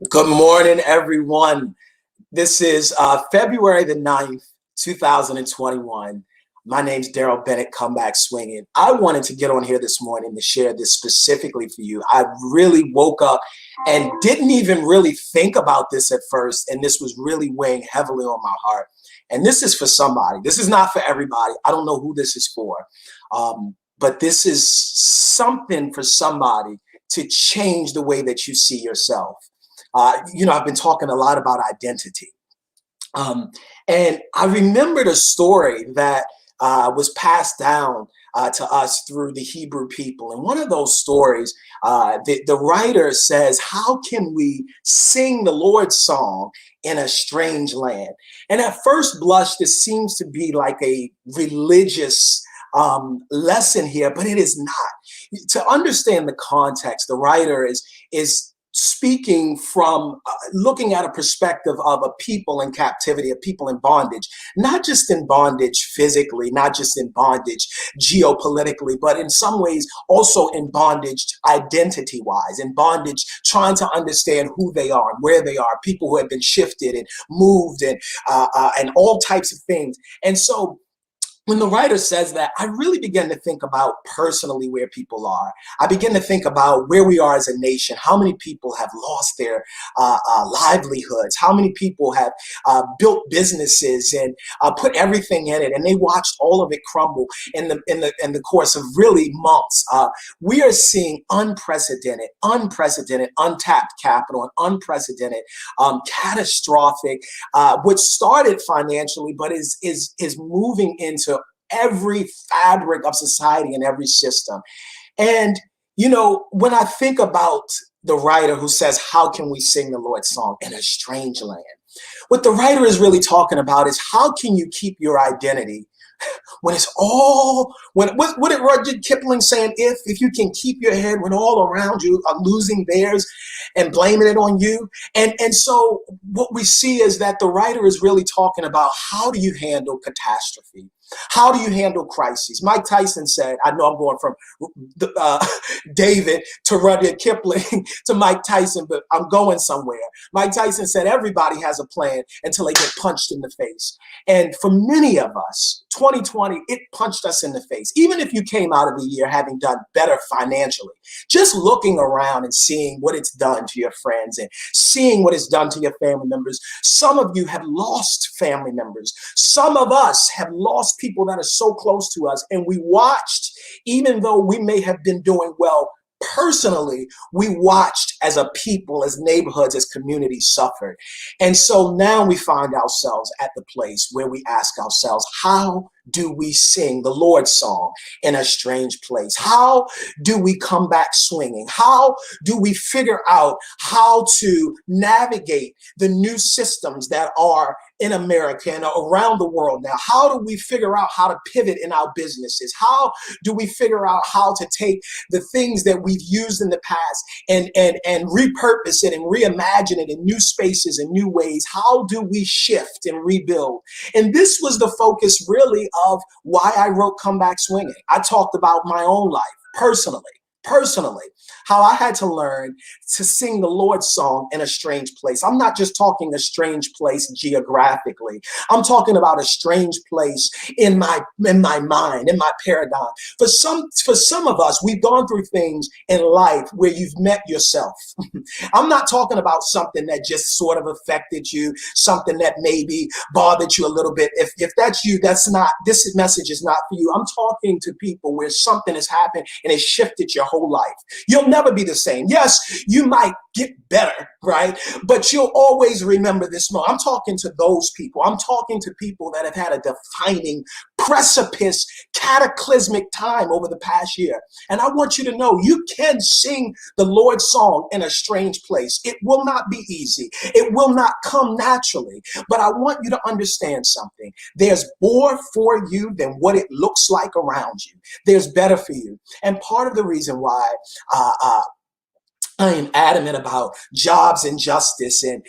Good morning, everyone. This is February the 9th, 2021. My name's Daryl Bennett, Comeback Swinging. I wanted to get on here this morning to share this specifically for you. I really woke up and didn't even really think about this at first, and this was really weighing heavily on my heart. And this is for somebody. This is not for everybody. I don't know who this is for, but this is something for somebody to change the way that you see yourself. I've been talking a lot about identity. And I remembered a story that was passed down to us through the Hebrew people. And one of those stories, the writer says, how can we sing the Lord's song in a strange land? And at first blush, this seems to be like a religious lesson here, but it is not. To understand the context, the writer is speaking from looking at a perspective of a people in captivity, a people in bondage, not just in bondage physically, not just in bondage geopolitically, but in some ways also in bondage identity-wise, in bondage trying to understand who they are and where they are, people who have been shifted and moved and all types of things. And so when the writer says that, I really begin to think about personally where people are. I begin to think about where we are as a nation. How many people have lost their livelihoods? How many people have built businesses and put everything in it, and they watched all of it crumble in the course of really months? We are seeing unprecedented, untapped capital, and unprecedented, catastrophic, what started financially, but is moving into every fabric of society and every system. And, when I think about the writer who says, how can we sing the Lord's song in a strange land? What the writer is really talking about is how can you keep your identity when it's all, what did Rudyard Kipling saying, if you can keep your head when all around you are losing theirs and blaming it on you. And so what we see is that the writer is really talking about how do you handle catastrophe? How do you handle crises? Mike Tyson said, I know I'm going from David to Rudyard Kipling to Mike Tyson, but I'm going somewhere. Mike Tyson said, everybody has a plan until they get punched in the face. And for many of us, 2020, it punched us in the face. Even if you came out of the year having done better financially, just looking around and seeing what it's done to your friends and seeing what it's done to your family members. Some of you have lost family members. Some of us have lost people that are so close to us, and we watched, even though we may have been doing well personally, we watched as a people, as neighborhoods, as communities suffered. And so now we find ourselves at the place where we ask ourselves, how do we sing the Lord's song in a strange place? How do we come back swinging? How do we figure out how to navigate the new systems that are in America and around the world now? How do we figure out how to pivot in our businesses? How do we figure out how to take the things that we've used in the past and repurpose it and reimagine it in new spaces and new ways? How do we shift and rebuild? And this was the focus really of why I wrote Comeback Swinging. I talked about my own life personally, how I had to learn to sing the Lord's song in a strange place. I'm not just talking a strange place geographically. I'm talking about a strange place in my mind, in my paradigm. For some of us, we've gone through things in life where you've met yourself. I'm not talking about something that just sort of affected you, something that maybe bothered you a little bit. If that's you, this message is not for you. I'm talking to people where something has happened and it shifted your whole life. You'll never be the same. Yes, you might get better, right? But you'll always remember this moment. I'm talking to those people. I'm talking to people that have had a defining, precipice, cataclysmic time over the past year. And I want you to know you can sing the Lord's song in a strange place. It will not be easy. It will not come naturally. But I want you to understand something. There's more for you than what it looks like around you. There's better for you. And part of the reason why I am adamant about jobs and justice and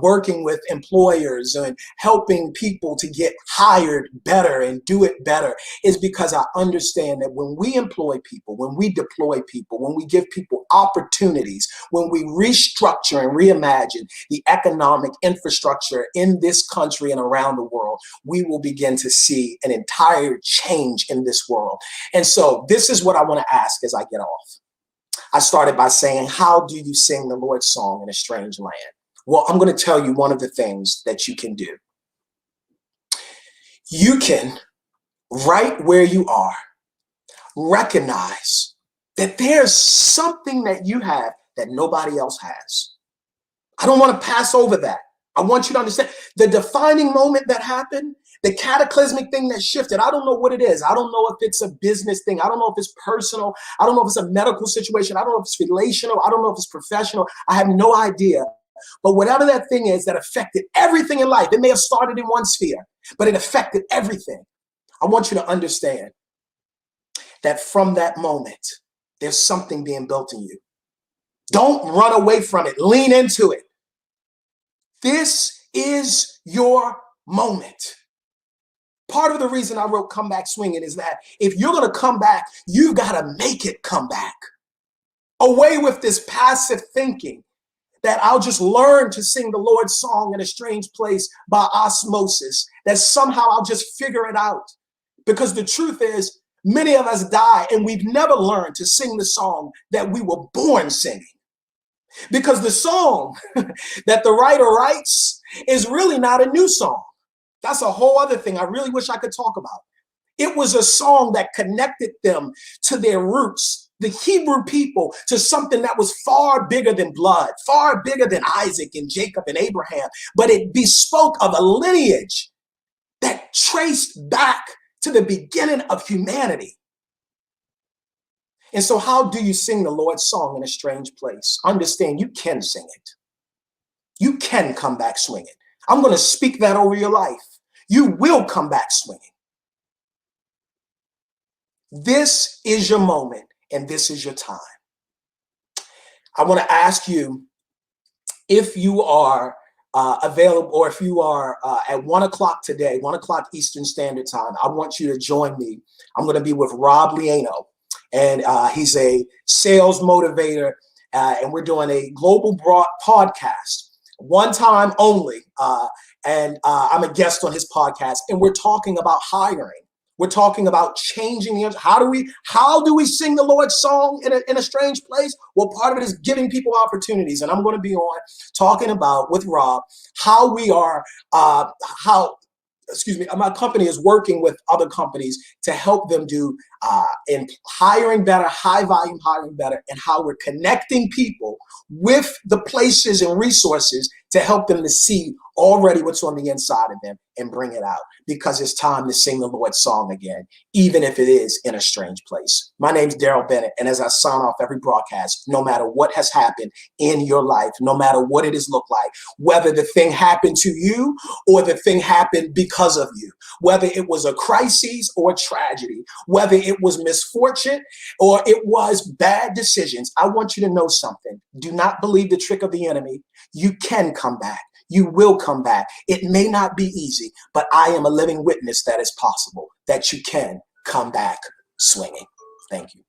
working with employers and helping people to get hired better and do it better is because I understand that when we employ people, when we deploy people, when we give people opportunities, when we restructure and reimagine the economic infrastructure in this country and around the world, we will begin to see an entire change in this world. And so this is what I want to ask as I get off. I started by saying, how do you sing the Lord's song in a strange land? Well, I'm going to tell you one of the things that you can do. You can, right where you are, recognize that there's something that you have that nobody else has. I don't want to pass over that. I want you to understand the defining moment that happened, the cataclysmic thing that shifted. I don't know what it is. I don't know if it's a business thing. I don't know if it's personal. I don't know if it's a medical situation. I don't know if it's relational. I don't know if it's professional. I have no idea. But whatever that thing is that affected everything in life, it may have started in one sphere, but it affected everything. I want you to understand that from that moment, there's something being built in you. Don't run away from it. Lean into it. This is your moment. Part of the reason I wrote Come Back Swinging is that if you're going to come back, you've got to make it come back. Away with this passive thinking that I'll just learn to sing the Lord's song in a strange place by osmosis, that somehow I'll just figure it out. Because the truth is, many of us die and we've never learned to sing the song that we were born singing. Because the song that the writer writes is really not a new song. That's a whole other thing I really wish I could talk about. It was a song that connected them to their roots, the Hebrew people, to something that was far bigger than blood, far bigger than Isaac and Jacob and Abraham. But it bespoke of a lineage that traced back to the beginning of humanity. And so how do you sing the Lord's song in a strange place? Understand you can sing it. You can come back swinging. I'm going to speak that over your life. You will come back swinging. This is your moment and this is your time. I want to ask you if you are available, or if you are at 1 o'clock today, 1 o'clock Eastern Standard Time, I want you to join me. I'm going to be with Rob Liano, and he's a sales motivator, and we're doing a global broad podcast, one time only. And I'm a guest on his podcast, and we're talking about hiring. We're talking about changing the, how do we sing the Lord's song in a strange place? Well, part of it is giving people opportunities. And I'm going to be on talking about with Rob how we are, my company is working with other companies to help them do in hiring better, high volume hiring better, and how we're connecting people with the places and resources to help them to see already what's on the inside of them and bring it out, because it's time to sing the Lord's song again, even if it is in a strange place. My name's Daryl Bennett, and as I sign off every broadcast, no matter what has happened in your life, no matter what it has looked like, whether the thing happened to you or the thing happened because of you, whether it was a crisis or a tragedy, whether it was misfortune or it was bad decisions, I want you to know something. Do not believe the trick of the enemy. You can come back. You will come back. It may not be easy, but I am a living witness that it's possible, that you can come back swinging. Thank you.